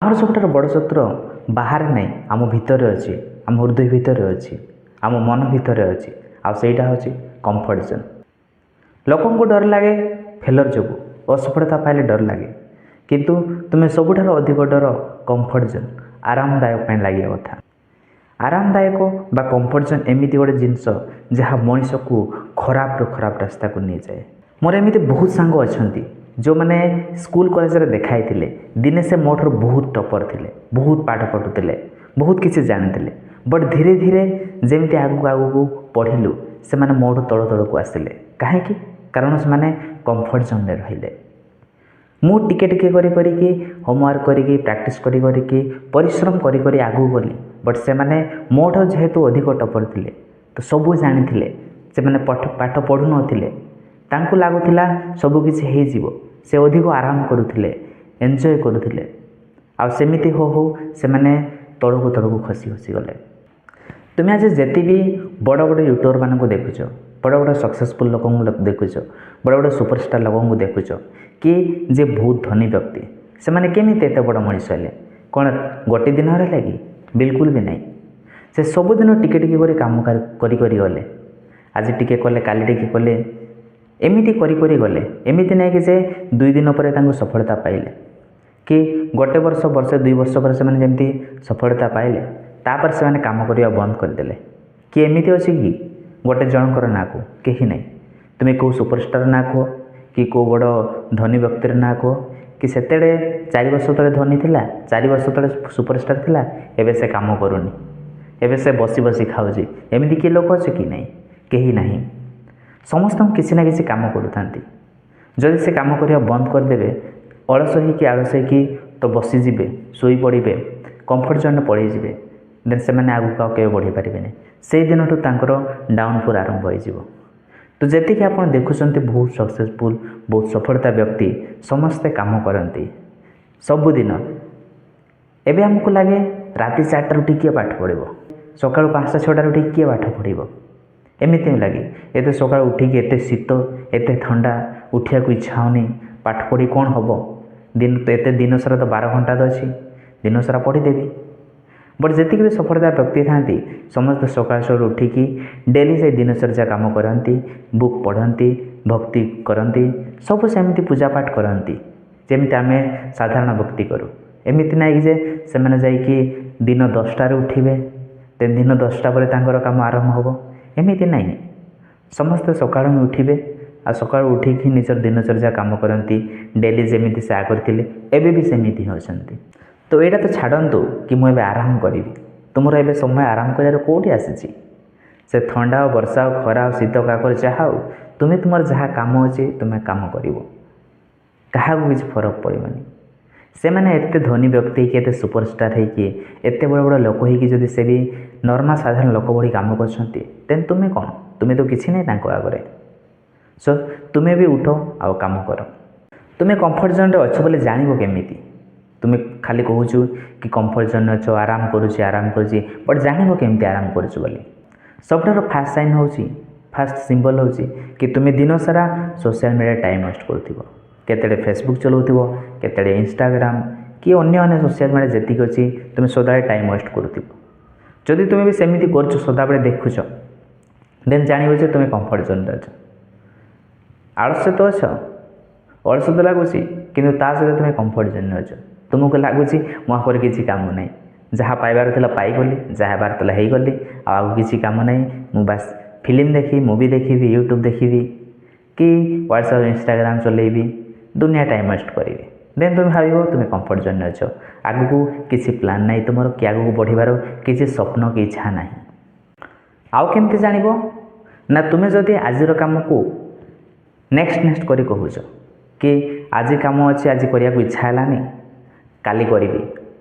ଆମର ସବୁଠାରୁ ବଡ଼ ଶତ୍ରୁ ବାହାରେ ନାହିଁ, ଆମ ଭିତରେ ଅଛି, ଆମ ହୃଦୟ ଭିତରେ ଅଛି, ଆମ ମନ ଭିତରେ ଅଛି। ଆଉ ସେଇଟା ହେଉଛି କମ୍ଫର୍ଟ ଜୋନ୍। ଲୋକଙ୍କୁ ଡର ଲାଗେ ଫେଲର ଯୋଗୁଁ, ଅସଫଳତା ପାଇଲେ ଡର ଲାଗେ, କିନ୍ତୁ ତୁମେ ସବୁଠାରୁ ଅଧିକ ଡର କମ୍ଫର୍ଟ ଜୋନ୍, ଆରାମଦାୟକ ପାଇଁ ଲାଗିବା କଥା। ଆରାମଦାୟକ ବା କମ୍ଫର୍ଟ ଜୋନ୍ ଏମିତି ଗୋଟେ ଜିନିଷ ଯାହା ମଣିଷକୁ ଖରାପରୁ ଖରାପ ରାସ୍ତାକୁ ନେଇଯାଏ। ମୋର ଏମିତି ବହୁତ ସାଙ୍ଗ ଅଛନ୍ତି ଯେଉଁମାନେ ସ୍କୁଲ କଲେଜରେ ଦେଖା ହେଇଥିଲେ। ଦିନେ ସେ ମୋ ଠାରୁ ବହୁତ ଟପର ଥିଲେ, ବହୁତ ପାଠ ପଢ଼ୁଥିଲେ, ବହୁତ କିଛି ଜାଣିଥିଲେ। ବଟ୍ ଧୀରେ ଧୀରେ ଯେମିତି ଆଗକୁ ଆଗକୁ ପଢ଼ିଲୁ ସେମାନେ ମୋଠୁ ତଳ ତଳକୁ ଆସିଲେ। କାହିଁକି? କାରଣ ସେମାନେ କମ୍ଫର୍ଟ ଜୋନ୍ରେ ରହିଲେ। ମୁଁ ଟିକେ ଟିକେ କରିକି ହୋମୱାର୍କ କରିକି ପ୍ରାକ୍ଟିସ୍ କରିକି ପରିଶ୍ରମ କରି ଆଗକୁ ଗଲି। ବଟ୍ ସେମାନେ ମୋଠୁ ଯେହେତୁ ଅଧିକ ଟପର ଥିଲେ, ତ ସବୁ ଜାଣିଥିଲେ, ସେମାନେ ପାଠ ପଢ଼ୁନଥିଲେ, ତାଙ୍କୁ ଲାଗୁଥିଲା ସବୁକିଛି ହେଇଯିବ। ସେ ଅଧିକ ଆରାମ କରୁଥିଲେ, ଏନ୍ଜୟ କରୁଥିଲେ। ଆଉ ସେମିତି ହଉ ସେମାନେ ତଳକୁ ଖସି ଗଲେ। ତୁମେ ଆଜି ଯେତେ ବି ବଡ଼ ବଡ଼ ୟୁଟ୍ୟୁବରମାନଙ୍କୁ ଦେଖୁଛ, ବଡ଼ ବଡ଼ ସକ୍ସେସଫୁଲ୍ ଲୋକଙ୍କୁ ଦେଖୁଛ, ବଡ଼ ବଡ଼ ସୁପରଷ୍ଟାର ଲୋକଙ୍କୁ ଦେଖୁଛ କି ଯେ ବହୁତ ଧନୀ ବ୍ୟକ୍ତି, ସେମାନେ କେମିତି ଏତେ ବଡ଼ ମଣିଷ ହେଲେ? କ'ଣ ଗୋଟେ ଦିନରେ ହେଲା କି? ବିଲକୁଲ ବି ନାହିଁ। ସେ ସବୁଦିନ ଟିକେ ଟିକେ କରି କାମ କରି ଗଲେ। ଆଜି ଟିକେ କଲେ, କାଲି ଟିକେ କଲେ, ଏମିତି କରି ଗଲେ। ଏମିତି ନାହିଁ କି ଯେ 2 ଦିନ ପରେ ତାଙ୍କୁ ସଫଳତା ପାଇଲେ, କି ଗୋଟେ ବର୍ଷ, ବର୍ଷେ, 2 ବର୍ଷ ପରେ ସେମାନେ ଯେମିତି ସଫଳତା ପାଇଲେ ତାପରେ ସେମାନେ କାମ କରିବା ବନ୍ଦ କରିଦେଲେ। କି ଏମିତି ଅଛି କି ଗୋଟେ ଜଣଙ୍କର ନାଁ କୁହ? କେହି ନାହିଁ। ତୁମେ କେଉଁ ସୁପରଷ୍ଟାର ନାଁ କୁହ, କି କେଉଁ ବଡ଼ ଧନୀ ବ୍ୟକ୍ତିର ନାଁ କୁହ, କି ସେତେବେଳେ 4 ବର୍ଷ ତଳେ ଧନୀ ଥିଲା, 4 ବର୍ଷ ତଳେ ସୁପରଷ୍ଟାର ଥିଲା, ଏବେ ସେ କାମ କରୁନି, ଏବେ ସେ ବସି ଖାଉଛି। ଏମିତି କିଏ ଲୋକ ଅଛି କି? ନାହିଁ, କେହି ନାହିଁ। ସମସ୍ତଙ୍କୁ କିଛି ନା କିଛି କାମ କରୁଥାନ୍ତି। ଯଦି ସେ କାମ କରିବା ବନ୍ଦ କରିଦେବେ, ଆଳସ ହେଇକି ତ ବସିଯିବେ, ଶୋଇପଡ଼ିବେ, କମ୍ଫର୍ଟ ଜୋନ୍ରେ ପଳାଇଯିବେ, ଦେନ୍ ସେମାନେ ଆଗକୁ ଆଉ କେବେ ବଢ଼ିପାରିବେନି। ସେଇ ଦିନଠୁ ତାଙ୍କର ଡାଉନଫଲ୍ ଆରମ୍ଭ ହୋଇଯିବ। ତ ଯେତିକି ଆପଣ ଦେଖୁଛନ୍ତି ବହୁତ ସକ୍ସେସଫୁଲ୍, ବହୁତ ସଫଳତା ବ୍ୟକ୍ତି, ସମସ୍ତେ କାମ କରନ୍ତି ସବୁଦିନ। ଏବେ ଆମକୁ ଲାଗେ ରାତି 4ଟାରୁ ଉଠି କିଏ ପାଠ ପଢ଼ିବ, ସକାଳୁ 5ଟା 6ଟାରୁ ଉଠି କିଏ ପାଠ ପଢ଼ିବ, ଏମିତି ହିଁ ଲାଗେ। ଏତେ ସକାଳୁ ଉଠିକି ଏତେ ଶୀତ, ଏତେ ଥଣ୍ଡା, ଉଠିବାକୁ ଇଚ୍ଛା ହେଉନି, ପାଠ ପଢ଼ି କ'ଣ ହେବ? ଦିନସାରା ତ 12 ଘଣ୍ଟା ତ ଅଛି, ଦିନସାରା ପଢ଼ିଦେବି। ବଟ୍ ଯେତିକି ବି ସଫଳତା ବ୍ୟକ୍ତି ଥାନ୍ତି, ସମସ୍ତେ ସକାଳୁ ଉଠିକି ଡେଲି ସେଇ ଦିନସାରା ଯାହା କାମ କରନ୍ତି, ବୁକ୍ ପଢ଼ନ୍ତି, ଭକ୍ତି କରନ୍ତି, ସବୁ ସେମିତି ପୂଜାପାଠ କରନ୍ତି ଯେମିତି ଆମେ ସାଧାରଣ ଭକ୍ତି କରୁ। ଏମିତି ନାହିଁ ଯେ ସେମାନେ ଯାଇକି ଦିନ 10ଟାରେ ଉଠିବେ, ଦିନ 10ଟା ପରେ ତାଙ୍କର କାମ ଆରମ୍ଭ ହେବ, ଏମିତି ନାହିଁ। ସମସ୍ତେ ସକାଳୁ ହିଁ ଉଠିବେ, ଆଉ ସକାଳୁ ଉଠିକି ନିଜର ଦିନଚର୍ଯ୍ୟା କାମ କରନ୍ତି। ଡେଲି ଯେମିତି ସେ ଆଗରେ ଥିଲେ ଏବେ ବି ସେମିତି ହିଁ ଅଛନ୍ତି। ତ ଏଇଟା ତ ଛାଡ଼ନ୍ତୁ କି ମୁଁ ଏବେ ଆରାମ କରିବି। ତୁମର ଏବେ ସମୟ ଆରାମ କରିବାର କେଉଁଠି ଆସିଛି? ସେ ଥଣ୍ଡା ଆଉ ବର୍ଷା ଆଉ ଖରା ଆଉ ଶୀତ କାକର ଯାହା ହେଉ, ତୁମର ଯାହା କାମ ଅଛି ତୁମେ କାମ କରିବ, କାହାକୁ କିଛି ଫରକ ପଡ଼ିବନି। ସେମାନେ ଏତେ ଧନୀ ବ୍ୟକ୍ତି ହେଇକି, ଏତେ ସୁପରଷ୍ଟାର ହେଇକି, ଏତେ ବଡ଼ ବଡ଼ ଲୋକ ହେଇକି ଯଦି ସେ ବି ନର୍ମାଲ ସାଧାରଣ ଲୋକ ଭଳି କାମ କରୁଛନ୍ତି, ଦେନ୍ ତୁମେ କ'ଣ? ତୁମେ ତ କିଛି ନାହିଁ ତାଙ୍କ ଆଗରେ। ସୋ ତୁମେ ବି ଉଠ ଆଉ କାମ କର। ତୁମେ କମ୍ଫର୍ଟ ଜୋନ୍ରେ ଅଛ ବୋଲି ଜାଣିବ କେମିତି? ତୁମେ ଖାଲି କହୁଛୁ କି କମ୍ଫର୍ଟ ଜୋନ୍ରେ ଅଛ, ଆରାମ କରୁଛି, ବଟ୍ ଜାଣିବ କେମିତି ଆରାମ କରୁଛୁ ବୋଲି? ସବୁଠାରୁ ଫାଷ୍ଟ ସିମ୍ବଲ୍ ହେଉଛି କି ତୁମେ ଦିନସାରା ସୋସିଆଲ ମିଡ଼ିଆରେ ଟାଇମ୍ ୱେଷ୍ଟ କରୁଥିବ। କେତେବେଳେ ଫେସବୁକ୍ ଚଲାଉଥିବ, କେତେବେଳେ ଇନଷ୍ଟାଗ୍ରାମ, କି ଅନ୍ୟ ସୋସିଆଲ ମିଡ଼ିଆ ଯେତିକି ଅଛି ତୁମେ ସଦାବେଳେ ଟାଇମ୍ ୱେଷ୍ଟ କରୁଥିବ। ଯଦି ତୁମେ ବି ସେମିତି କରୁଛ, ସଦାବେଳେ ଦେଖୁଛ, ଦେନ୍ ଜାଣିବ ଯେ ତୁମେ କମ୍ଫର୍ଟ ଜୋନ୍ରେ ଅଛ। ଆଳସ୍ୟ ତ ଅଛ, ଅଳସ ତ ଲାଗୁଛି, କିନ୍ତୁ ତା ସହିତ ତୁମେ କମ୍ଫର୍ଟ ଜୋନ୍ରେ ଅଛ। ତୁମକୁ ଲାଗୁଛି ମୋ ପାଖରେ କିଛି କାମ ନାହିଁ, ଯାହା ପାଇବାର ଥିଲା ପାଇଗଲି, ଯାହା ହେବାର ଥିଲା ହେଇଗଲି, ଆଉ କିଛି କାମ ନାହିଁ। ମୁଁ ବାସ୍ ଫିଲ୍ମ ଦେଖିବି, ମୁଭି ଦେଖିବି, ୟୁଟ୍ୟୁବ୍ ଦେଖିବି, କି ହ୍ୱାଟ୍ସଆପ୍ ଇନଷ୍ଟାଗ୍ରାମ ଚଲେଇବି, ଦୁନିଆ ଟାଇମ୍ ୱେଷ୍ଟ କରିବି। ଦେନ୍ ତୁମେ ଭାବିବ ତୁମେ କମ୍ଫର୍ଟ ଜୋନ୍ରେ ଅଛ। ଆଗକୁ କିଛି ପ୍ଲାନ୍ ନାହିଁ ତୁମର, କି ଆଗକୁ ବଢ଼ିବାର କିଛି ସ୍ୱପ୍ନ କି ଇଚ୍ଛା ନାହିଁ। ଆଉ କେମିତି ଜାଣିବ? ନା ତୁମେ ଯଦି ଆଜିର କାମକୁ ନେକ୍ସଟ କରି କହୁଛ କି ଆଜି କାମ ଅଛି, ଆଜି କରିବାକୁ ଇଚ୍ଛା ହେଲାନି, କାଲି କରିବି,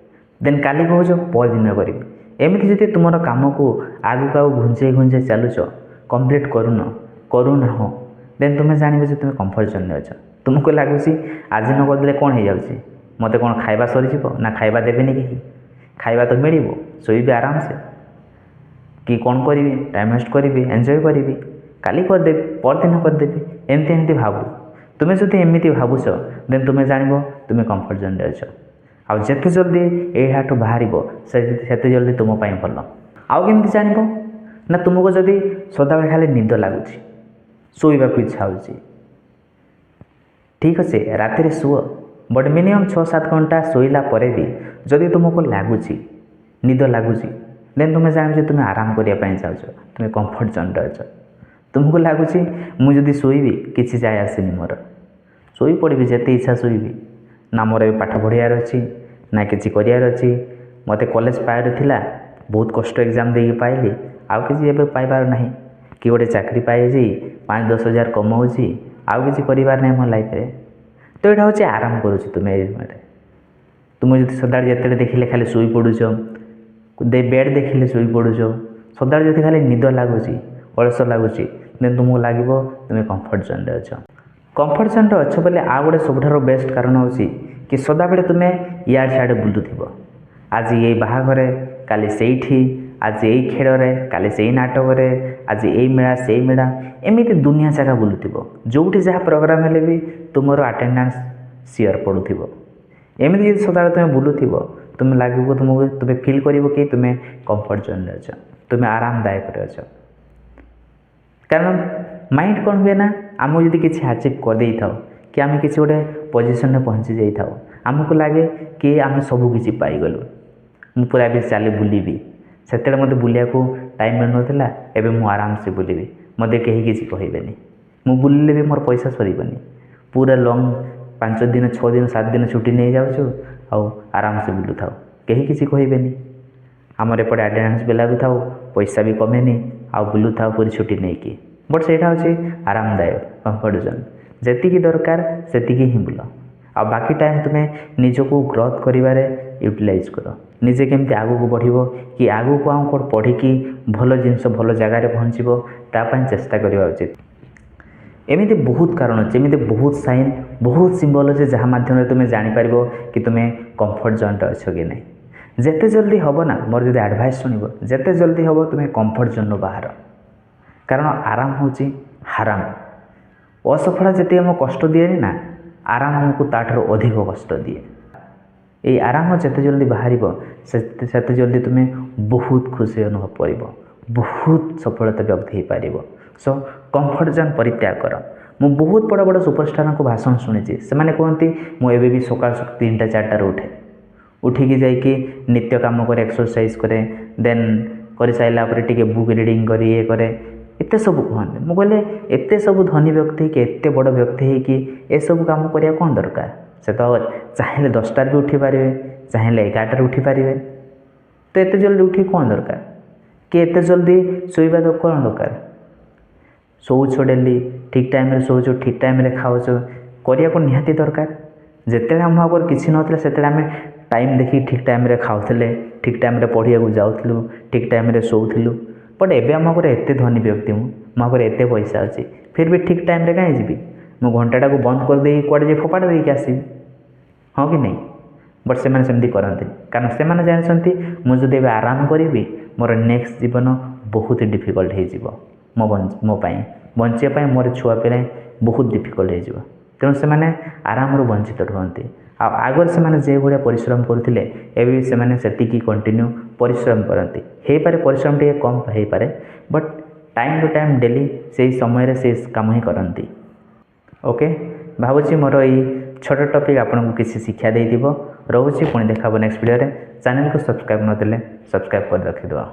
ଦେନ୍ କାଲି କହୁଛ ପରଦିନ କରିବି। ଏମିତି ଯଦି ତୁମର କାମକୁ ଆଗକୁ ଘୁଞ୍ଚେଇ ଚାଲୁଛ, କମ୍ପ୍ଲିଟ୍ କରୁନାହଁ, ଦେନ୍ ତୁମେ ଜାଣିବ ଯେ ତୁମେ କମ୍ଫର୍ଟ ଜୋନ୍ରେ ଅଛ। ତୁମକୁ ଲାଗୁଛି ଆଜି ନ କରିଦେଲେ କ'ଣ ହେଇଯାଉଛି, ମୋତେ କ'ଣ ଖାଇବା ସରିଯିବ? ନା ଖାଇବା ଦେବେନି କେହି? ଖାଇବା ତ ମିଳିବ, ଶୋଇବି ଆରାମସେ, କି କ'ଣ କରିବି, ଟାଇମ୍ ୱେଷ୍ଟ କରିବି, ଏନ୍ଜୟ କରିବି, କାଲି କରିଦେବି, ପରଦିନ କରିଦେବି, ଏମିତି ଭାବୁ। ତୁମେ ଯଦି ଏମିତି ଭାବୁଛ, ଦେନ୍ ତୁମେ ଜାଣିବ ତୁମେ କମ୍ଫର୍ଟ ଜୋନ୍ରେ ଅଛ। ଆଉ ଯେତେ ଜଲ୍ଦି ଏହାଠୁ ବାହାରିବ ସେତେ ଜଲ୍ଦି ତୁମ ପାଇଁ ଭଲ। ଆଉ କେମିତି ଜାଣିବ ନା ତୁମକୁ ଯଦି ସଦାବେଳେ ଖାଲି ନିଦ ଲାଗୁଛି, ଶୋଇବାକୁ ଇଚ୍ଛା ହେଉଛି, ଠିକ୍ ଅଛି ରାତିରେ ଶୁଅ, ବଟ୍ ମିନିମମ୍ 6-7 ଘଣ୍ଟା ଶୋଇଲା ପରେ ବି ଯଦି ତୁମକୁ ଲାଗୁଛି ନିଦ ଲାଗୁଛି ଦେନ୍ ତୁମେ ଜାଣିଛ ତୁମେ ଆରାମ କରିବା ପାଇଁ ଚାହୁଁଛ, ତୁମେ କମ୍ଫର୍ଟ ଜୋନ୍ରେ ଅଛ। ତୁମକୁ ଲାଗୁଛି ମୁଁ ଯଦି ଶୋଇବି କିଛି ଯାଏ ଆସିନି, ମୋର ଶୋଇପଡ଼ିବି ଯେତେ ଇଚ୍ଛା ଶୋଇବି, ନା ମୋର ଏବେ ପାଠ ପଢ଼ିବାର ଅଛି ନା କିଛି କରିବାର ଅଛି, ମୋତେ କଲେଜ ପାଇବାର ଥିଲା, ବହୁତ କଷ୍ଟ ଏକ୍ଜାମ୍ ଦେଇକି ପାଇଲି, ଆଉ କିଛି ଏବେ ପାଇବାର ନାହିଁ, କି ଗୋଟେ ଚାକିରି ପାଇଛି 5-10 ହଜାର କମାଉଛି, ଆଉ କିଛି କରିବାର ନାହିଁ ମୋ ଲାଇଫ୍ରେ। ତ ଏଇଟା ହେଉଛି ଆରାମ କରୁଛି ତୁମେ ଏଇ ସମୟରେ। ତୁମେ ଯଦି ସଦାବେଳେ ଯେତେବେଳେ ଦେଖିଲେ ଖାଲି ଶୋଇପଡ଼ୁଛ, ବେଡ଼୍ ଦେଖିଲେ ଶୋଇପଡ଼ୁଛ, ସଦାବେଳେ ଯଦି ଖାଲି ନିଦ ଲାଗୁଛି, ଅଳସ ଲାଗୁଛି, ଦେନ୍ ତୁମକୁ ଲାଗିବ ତୁମେ କମ୍ଫର୍ଟ ଜୋନ୍ରେ ଅଛ। କମ୍ଫର୍ଟ ଜୋନ୍ରେ ଅଛ ବୋଲି ଆଉ ଗୋଟେ ସବୁଠାରୁ ବେଷ୍ଟ କାରଣ ହେଉଛି କି ସଦାବେଳେ ତୁମେ ଇଆଡ଼େ ସିଆଡ଼େ ବୁଲୁଥିବ। ଆଜି ଏଇ ବାହାଘରେ, କାଲି ସେଇଠି, ଆଜି ଏଇ ଖେଳରେ, କାଲି ସେଇ ନାଟକରେ, ଆଜି ଏଇ ମେଳା ସେଇ ମେଳା, ଏମିତି ଦୁନିଆ ଜାଗା ବୁଲୁଥିବ। ଯେଉଁଠି ଯାହା ପ୍ରୋଗ୍ରାମ୍ ହେଲେ ବି ତୁମର ଆଟେଣ୍ଡାନ୍ସ ସିଓର ପଡ଼ୁଥିବ। ଏମିତି ଯଦି ସଦାବେଳେ ତୁମେ ବୁଲୁଥିବ, ତୁମେ ଲାଗିବ ତୁମେ ଫିଲ୍ କରିବ କି ତୁମେ କମ୍ଫର୍ଟ ଜୋନ୍ରେ ଅଛ, ତୁମେ ଆରାମଦାୟକରେ ଅଛ। କାରଣ ମାଇଣ୍ଡ କ'ଣ ହୁଏ ନା, ଆମକୁ ଯଦି କିଛି ଆଚିଭ୍ କରିଦେଇଥାଉ କି ଆମେ କିଛି ଗୋଟେ ପୋଜିସନ୍ରେ ପହଞ୍ଚି ଯାଇଥାଉ, ଆମକୁ ଲାଗେ କି ଆମେ ସବୁ କିଛି ପାଇଗଲୁ, ମୁଁ ପୁରା ଏବେ ଚାଲି ବୁଲିବି। ସେତେବେଳେ ମୋତେ ବୁଲିବାକୁ ଟାଇମ୍ ମିଳୁନଥିଲା, ଏବେ ମୁଁ ଆରାମସେ ବୁଲିବି, ମୋତେ କେହି କିଛି କହିବେନି, ମୁଁ ବୁଲିଲେ ବି ମୋର ପଇସା ସରିବନି, ପୁରା ଲଙ୍ଗ୍ 5 ଦିନ 6 ଦିନ 7 ଦିନ ଛୁଟି ନେଇଯାଉଛୁ, ଆଉ ଆରାମସେ ବୁଲୁଥାଉ, କେହି କିଛି କହିବେନି। ଆମର ଏପଟେ ଆଟେଣ୍ଡାନ୍ସ ବି ଲାଗୁଥାଉ, ପଇସା ବି କମେନି, ଆଉ ବୁଲୁଥାଉ ପୁରୀ ଛୁଟି ନେଇକି। ବଟ୍ ସେଇଟା ହେଉଛି ଆରାମଦାୟକ କମ୍ଫର୍ଟ ଜୋନ୍। ଯେତିକି ଦରକାର ସେତିକି ହିଁ ବୁଲ, ଆଉ ବାକି ଟାଇମ୍ ତୁମେ ନିଜକୁ ଗ୍ରୋଥ୍ କରିବାରେ ୟୁଟିଲାଇଜ୍ କର। ନିଜେ କେମିତି ଆଗକୁ ବଢ଼ିବ, କି ଆଗକୁ ଆଉ କ'ଣ ପଢ଼ିକି ଭଲ ଜିନିଷ ଭଲ ଜାଗାରେ ପହଞ୍ଚିବ, ତା ପାଇଁ ଚେଷ୍ଟା କରିବା ଉଚିତ। ଏମିତି ବହୁତ କାରଣ ଅଛି, ଏମିତି ବହୁତ ସାଇନ୍, ବହୁତ ସିମ୍ବଲ୍ ଅଛି ଯାହା ମାଧ୍ୟମରେ ତୁମେ ଜାଣିପାରିବ କି ତୁମେ କମ୍ଫର୍ଟ ଜୋନ୍ରେ ଅଛ କି ନାହିଁ। ଯେତେ ଜଲ୍ଦି ହେବ ନା, ମୋର ଯଦି ଆଡ଼ଭାଇସ୍ ଶୁଣିବ, ଯେତେ ଜଲ୍ଦି ହେବ ତୁମେ କମ୍ଫର୍ଟ ଜୋନ୍ରୁ ବାହାର। କାରଣ ଆରାମ ହେଉଛି ହାରାମ। ଅସଫଳତା ଯେତିକି ଆମକୁ କଷ୍ଟ ଦିଏନି ନା, ଆରାମ ଆମକୁ ତାଠାରୁ ଅଧିକ କଷ୍ଟ ଦିଏ। ଏଇ ଆରାମ ଯେତେ ଜଲ୍ଦି ବାହାରିବ ସେତେ ଜଲ୍ଦି ତୁମେ ବହୁତ ଖୁସି ଅନୁଭବ କରିବ, ବହୁତ ସଫଳତା ବ୍ୟକ୍ତି ହେଇପାରିବ। ସୋ କମ୍ଫର୍ଟ ଜୋନ୍ ପରିତ୍ୟାଗ କର। ମୁଁ ବହୁତ ବଡ଼ ବଡ଼ ସୁପରଷ୍ଟାରଙ୍କ ଭାଷଣ ଶୁଣିଛି, ସେମାନେ କୁହନ୍ତି ମୁଁ ଏବେ ବି ସକାଳ 3-4ଟାରୁ ଉଠିକି ଯାଇକି ନିତ୍ୟ କାମ କରେ, ଏକ୍ସରସାଇଜ୍ କରେ, ଦେନ୍ କରିସାରିଲା ପରେ ଟିକେ ବୁକ୍ ରିଡ଼ିଂ କରି ଇଏ କରେ, ଏତେ ସବୁ କୁହନ୍ତି। ମୁଁ କହିଲେ ଏତେ ସବୁ ଧନୀ ବ୍ୟକ୍ତି ହେଇକି, ଏତେ ବଡ଼ ବ୍ୟକ୍ତି ହେଇକି ଏସବୁ କାମ କରିବା କ'ଣ ଦରକାର? ସେ ତ ଚାହିଁଲେ 10ଟାରେ ବି ଉଠିପାରିବେ, ଚାହିଁଲେ 11ଟାରେ ଉଠିପାରିବେ, ତ ଏତେ ଜଲ୍ଦି ଉଠିକି କ'ଣ ଦରକାର? କି ଏତେ ଜଲ୍ଦି ଶୋଇବା ତ କ'ଣ ଦରକାର? ଶୋଉଛ ଡେଲି, ଠିକ୍ ଟାଇମ୍ରେ ଶୋଉଛ, ଠିକ୍ ଟାଇମ୍ରେ ଖାଉଛ, କରିବାକୁ ନିହାତି ଦରକାର। ଯେତେବେଳେ ଆମ ଆଗରେ କିଛି ନଥିଲା ସେତେବେଳେ ଆମେ ଟାଇମ୍ ଦେଖିକି ଠିକ୍ ଟାଇମ୍ରେ ଖାଉଥିଲେ, ଠିକ୍ ଟାଇମ୍ରେ ପଢ଼ିବାକୁ ଯାଉଥିଲୁ, ଠିକ୍ ଟାଇମ୍ରେ ଶୋଉଥିଲୁ। ବଟ୍ ଏବେ ଆମ ଆଗରେ ଏତେ ଧନୀ ବ୍ୟକ୍ତି, ମୋ ଆଗରେ ଏତେ ପଇସା ଅଛି, ଫିର୍ ବି ଠିକ୍ ଟାଇମ୍ରେ କାହିଁ ଯିବି? ମୁଁ ଘଣ୍ଟାଟାକୁ ବନ୍ଦ କରିଦେଇକି କୁଆଡ଼େ ଯାଇ ଫୋପାଡ଼ି ଦେଇକି ଆସିବି, ହଁ କି ନାହିଁ? ବଟ୍ ସେମାନେ ସେମିତି କରନ୍ତିନି, କାରଣ ସେମାନେ ଜାଣିଛନ୍ତି ମୁଁ ଯଦି ଏବେ ଆରାମ କରିବି ମୋର ନେକ୍ସଟ ଜୀବନ ବହୁତ ଡିଫିକଲ୍ଟ ହେଇଯିବ, ମୋ ପାଇଁ ବଞ୍ଚିବା ପାଇଁ, ମୋର ଛୁଆ ପିଲା ବହୁତ ଡିଫିକଲ୍ଟ ହେଇଯିବ। ତେଣୁ ସେମାନେ ଆରାମରୁ ବଞ୍ଚିତ ରୁହନ୍ତି। ଆଉ ଆଗରେ ସେମାନେ ଯେଭଳିଆ ପରିଶ୍ରମ କରୁଥିଲେ ଏବେ ବି ସେମାନେ ସେତିକି କଣ୍ଟିନ୍ୟୁ ପରିଶ୍ରମ କରନ୍ତି। ହେଇପାରେ ପରିଶ୍ରମ ଟିକେ କମ୍ ହେଇପାରେ, but time to time daily ସେଇ ସମୟରେ ସେଇ କାମ ହିଁ କରନ୍ତି। ଓକେ, ଭାବୁଛି ମୋର ଏଇ ଛୋଟ ଟପିକ୍ ଆପଣଙ୍କୁ କିଛି ଶିକ୍ଷା ଦେଇଥିବ। ରହୁଛି, ପୁଣି ଦେଖା ହେବ ନେକ୍ସଟ ଭିଡ଼ିଓରେ। ଚ୍ୟାନେଲକୁ ସବସ୍କ୍ରାଇବ୍ ନଦେଲେ ସବସ୍କ୍ରାଇବ୍ କରି ରଖିଦେବା।